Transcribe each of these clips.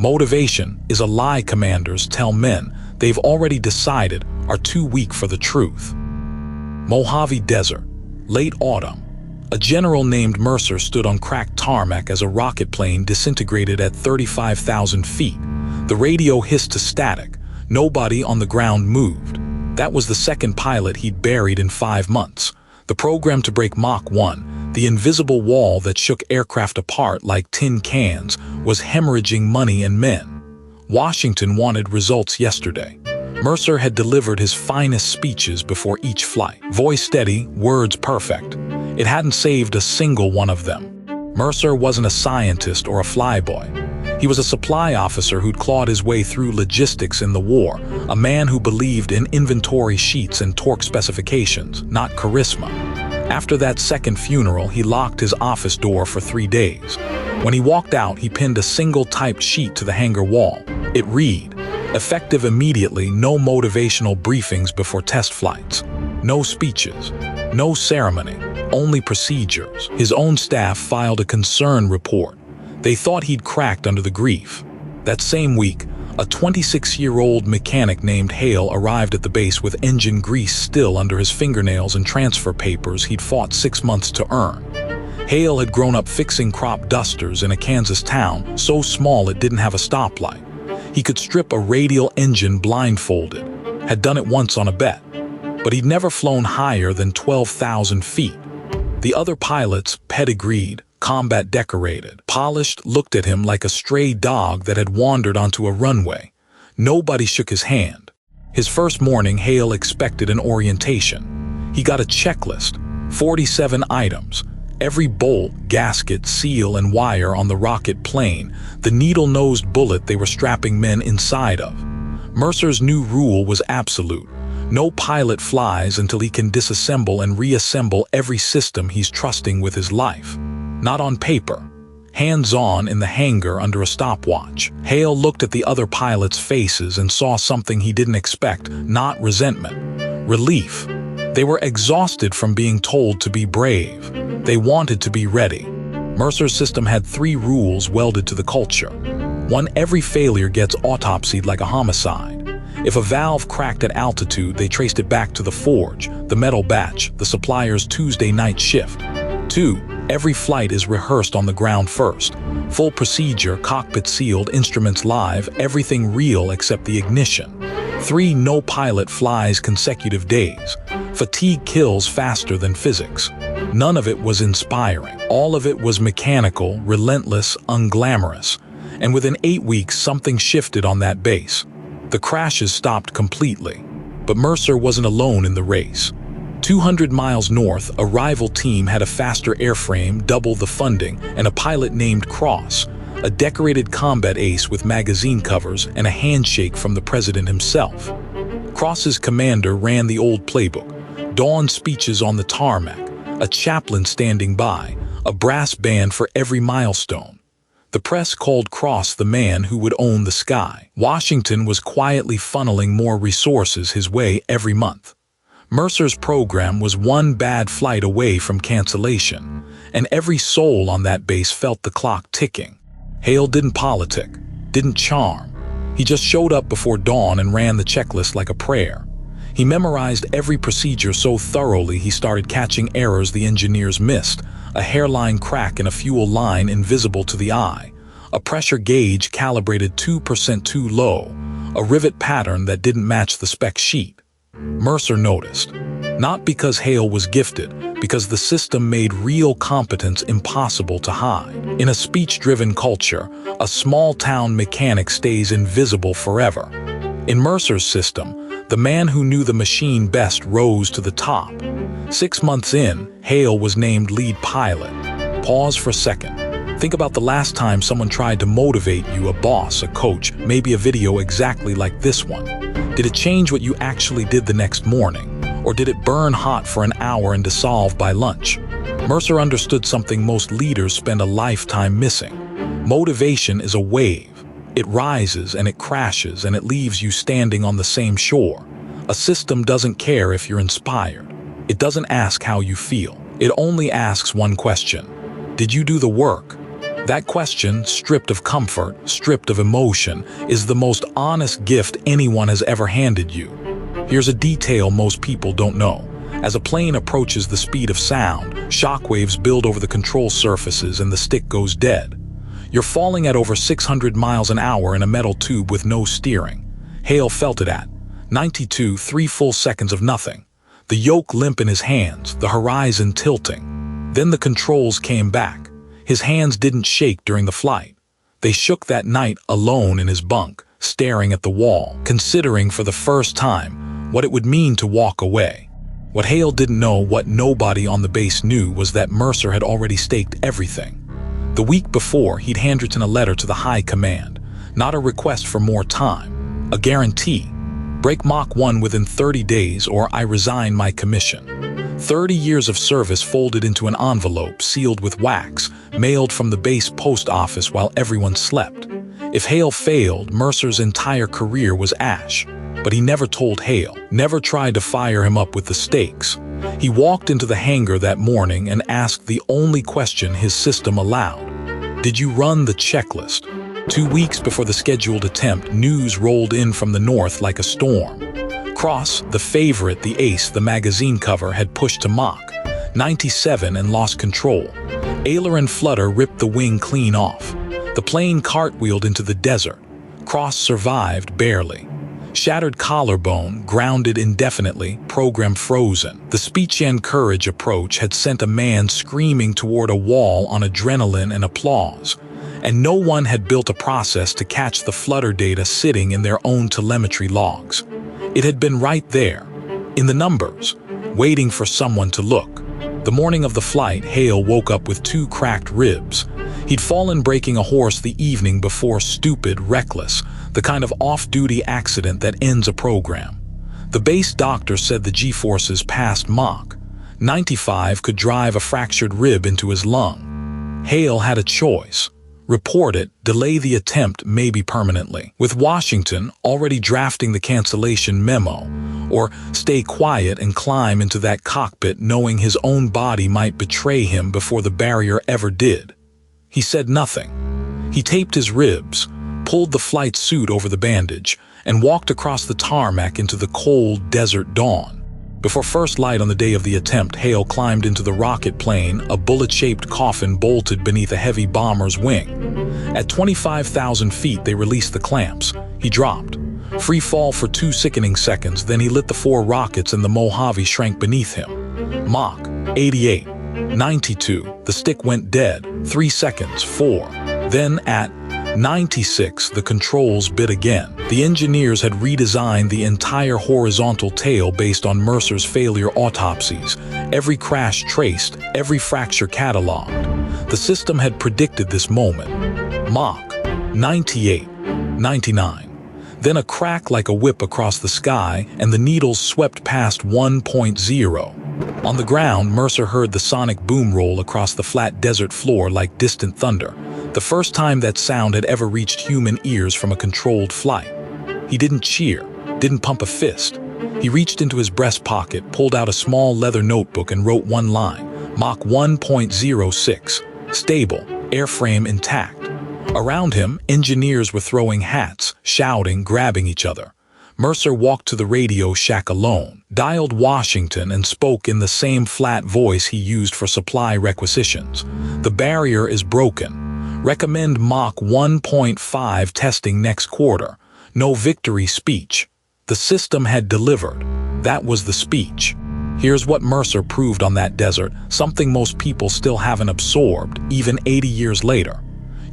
Motivation is a lie commanders tell men they've already decided are too weak for the truth. Mojave Desert, late autumn. A general named Mercer stood on cracked tarmac as a rocket plane disintegrated at 35,000 feet. The radio hissed to static. Nobody on the ground moved. That was the second pilot he'd buried in 5 months. The program to break Mach 1, the invisible wall that shook aircraft apart like tin cans, was hemorrhaging money and men. Washington wanted results yesterday. Mercer had delivered his finest speeches before each flight. Voice steady, words perfect. It hadn't saved a single one of them. Mercer wasn't a scientist or a flyboy. He was a supply officer who'd clawed his way through logistics in the war, a man who believed in inventory sheets and torque specifications, not charisma. After that second funeral, he locked his office door for 3 days. When he walked out, he pinned a single typed sheet to the hangar wall. It read, "Effective immediately, no motivational briefings before test flights. No speeches, no ceremony, only procedures." His own staff filed a concern report. They thought he'd cracked under the grief. That same week, a 26-year-old mechanic named Hale arrived at the base with engine grease still under his fingernails and transfer papers he'd fought 6 months to earn. Hale had grown up fixing crop dusters in a Kansas town so small it didn't have a stoplight. He could strip a radial engine blindfolded, had done it once on a bet, but he'd never flown higher than 12,000 feet. The other pilots, pedigreed, combat decorated, polished, looked at him like a stray dog that had wandered onto a runway. Nobody shook his hand. His first morning, Hale expected an orientation. He got a checklist, 47 items, every bolt, gasket, seal, and wire on the rocket plane, the needle-nosed bullet they were strapping men inside of. Mercer's new rule was absolute. No pilot flies until he can disassemble and reassemble every system he's trusting with his life. Not on paper. Hands-on in the hangar under a stopwatch. Hale looked at the other pilots' faces and saw something he didn't expect, not resentment. Relief. They were exhausted from being told to be brave. They wanted to be ready. Mercer's system had 3 rules welded to the culture. 1, every failure gets autopsied like a homicide. If a valve cracked at altitude, they traced it back to the forge, the metal batch, the supplier's Tuesday night shift. 2, every flight is rehearsed on the ground first. Full procedure, cockpit sealed, instruments live, everything real except the ignition. 3, no pilot flies consecutive days. Fatigue kills faster than physics. None of it was inspiring. All of it was mechanical, relentless, unglamorous. And within 8 weeks, something shifted on that base. The crashes stopped completely. But Mercer wasn't alone in the race. 200 miles north, a rival team had a faster airframe, double the funding, and a pilot named Cross, a decorated combat ace with magazine covers and a handshake from the president himself. Cross's commander ran the old playbook. Dawn speeches on the tarmac, a chaplain standing by, a brass band for every milestone. The press called Cross the man who would own the sky. Washington was quietly funneling more resources his way every month. Mercer's program was one bad flight away from cancellation, and every soul on that base felt the clock ticking. Hale didn't politic, didn't charm. He just showed up before dawn and ran the checklist like a prayer. He memorized every procedure so thoroughly he started catching errors the engineers missed, a hairline crack in a fuel line invisible to the eye, a pressure gauge calibrated 2% too low, a rivet pattern that didn't match the spec sheet. Mercer noticed, not because Hale was gifted, because the system made real competence impossible to hide. In a speech-driven culture, a small-town mechanic stays invisible forever. In Mercer's system, the man who knew the machine best rose to the top. 6 months in, Hale was named lead pilot. Pause for a second. Think about the last time someone tried to motivate you, a boss, a coach, maybe a video exactly like this one. Did it change what you actually did the next morning? Or did it burn hot for an hour and dissolve by lunch? Mercer understood something most leaders spend a lifetime missing. Motivation is a wave. It rises and it crashes and it leaves you standing on the same shore. A system doesn't care if you're inspired. It doesn't ask how you feel. It only asks one question. Did you do the work? That question, stripped of comfort, stripped of emotion, is the most honest gift anyone has ever handed you. Here's a detail most people don't know. As a plane approaches the speed of sound, shockwaves build over the control surfaces and the stick goes dead. You're falling at over 600 miles an hour in a metal tube with no steering. Hale felt it at 92, 3 full seconds of nothing. The yoke limp in his hands, the horizon tilting. Then the controls came back. His hands didn't shake during the flight. They shook that night alone in his bunk, staring at the wall, considering for the first time what it would mean to walk away. What Hale didn't know, what nobody on the base knew, was that Mercer had already staked everything. The week before, he'd handwritten a letter to the high command, not a request for more time, a guarantee. Break Mach 1 within 30 days or I resign my commission. 30 years of service folded into an envelope sealed with wax, mailed from the base post office while everyone slept. If Hale failed, Mercer's entire career was ash. But he never told Hale, never tried to fire him up with the stakes. He walked into the hangar that morning and asked the only question his system allowed. Did you run the checklist? 2 weeks before the scheduled attempt, news rolled in from the north like a storm. Cross, the favorite, the ace, the magazine cover, had pushed to Mach 97 and lost control. Aileron flutter ripped the wing clean off. The plane cartwheeled into the desert. Cross survived barely. Shattered collarbone, grounded indefinitely, program frozen. The speech and courage approach had sent a man screaming toward a wall on adrenaline and applause. And no one had built a process to catch the flutter data sitting in their own telemetry logs. It had been right there, in the numbers, waiting for someone to look. The morning of the flight, Hale woke up with 2 cracked ribs. He'd fallen breaking a horse the evening before, stupid, reckless, the kind of off-duty accident that ends a program. The base doctor said the G-forces past Mach 95 could drive a fractured rib into his lung. Hale had a choice. Report it, delay the attempt maybe permanently, with Washington already drafting the cancellation memo, or stay quiet and climb into that cockpit knowing his own body might betray him before the barrier ever did. He said nothing. He taped his ribs, pulled the flight suit over the bandage, and walked across the tarmac into the cold desert dawn. Before first light on the day of the attempt, Hale climbed into the rocket plane, a bullet-shaped coffin bolted beneath a heavy bomber's wing. At 25,000 feet, they released the clamps. He dropped. Free fall for 2 sickening seconds, then he lit the 4 rockets and the Mojave shrank beneath him. Mach 88, 92, the stick went dead, 3 seconds, 4. Then at 96, the controls bit again. The engineers had redesigned the entire horizontal tail based on Mercer's failure autopsies, every crash traced, every fracture cataloged. The system had predicted this moment. Mach 98, 99. Then a crack like a whip across the sky, and the needles swept past 1.0. On the ground, Mercer heard the sonic boom roll across the flat desert floor like distant thunder. The first time that sound had ever reached human ears from a controlled flight. He didn't cheer, didn't pump a fist. He reached into his breast pocket, pulled out a small leather notebook and wrote one line, Mach 1.06, stable, airframe intact. Around him, engineers were throwing hats, shouting, grabbing each other. Mercer walked to the radio shack alone, dialed Washington and spoke in the same flat voice he used for supply requisitions. The barrier is broken. Recommend Mach 1.5 testing next quarter. No victory speech. The system had delivered. That was the speech. Here's what Mercer proved on that desert, something most people still haven't absorbed, even 80 years later.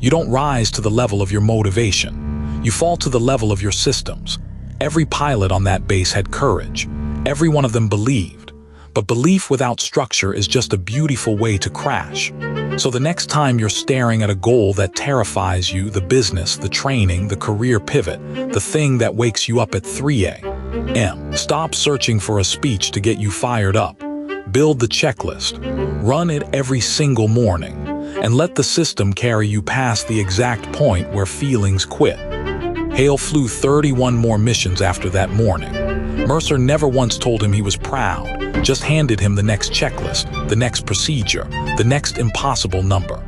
You don't rise to the level of your motivation. You fall to the level of your systems. Every pilot on that base had courage. Every one of them believed. But belief without structure is just a beautiful way to crash. So the next time you're staring at a goal that terrifies you, the business, the training, the career pivot, the thing that wakes you up at 3 a.m., stop searching for a speech to get you fired up. Build the checklist. Run it every single morning. And let the system carry you past the exact point where feelings quit. Hale flew 31 more missions after that morning. Mercer never once told him he was proud, just handed him the next checklist, the next procedure, the next impossible number.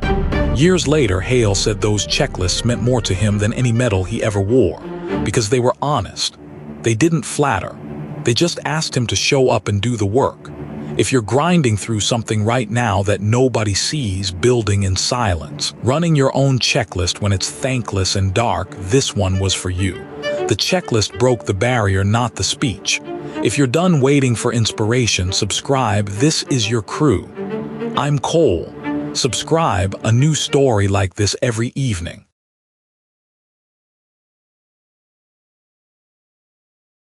Years later, Hale said those checklists meant more to him than any medal he ever wore, because they were honest. They didn't flatter. They just asked him to show up and do the work. If you're grinding through something right now that nobody sees, building in silence, running your own checklist when it's thankless and dark, this one was for you. The checklist broke the barrier, not the speech. If you're done waiting for inspiration, subscribe. This is your crew. I'm Cole. Subscribe, a new story like this every evening.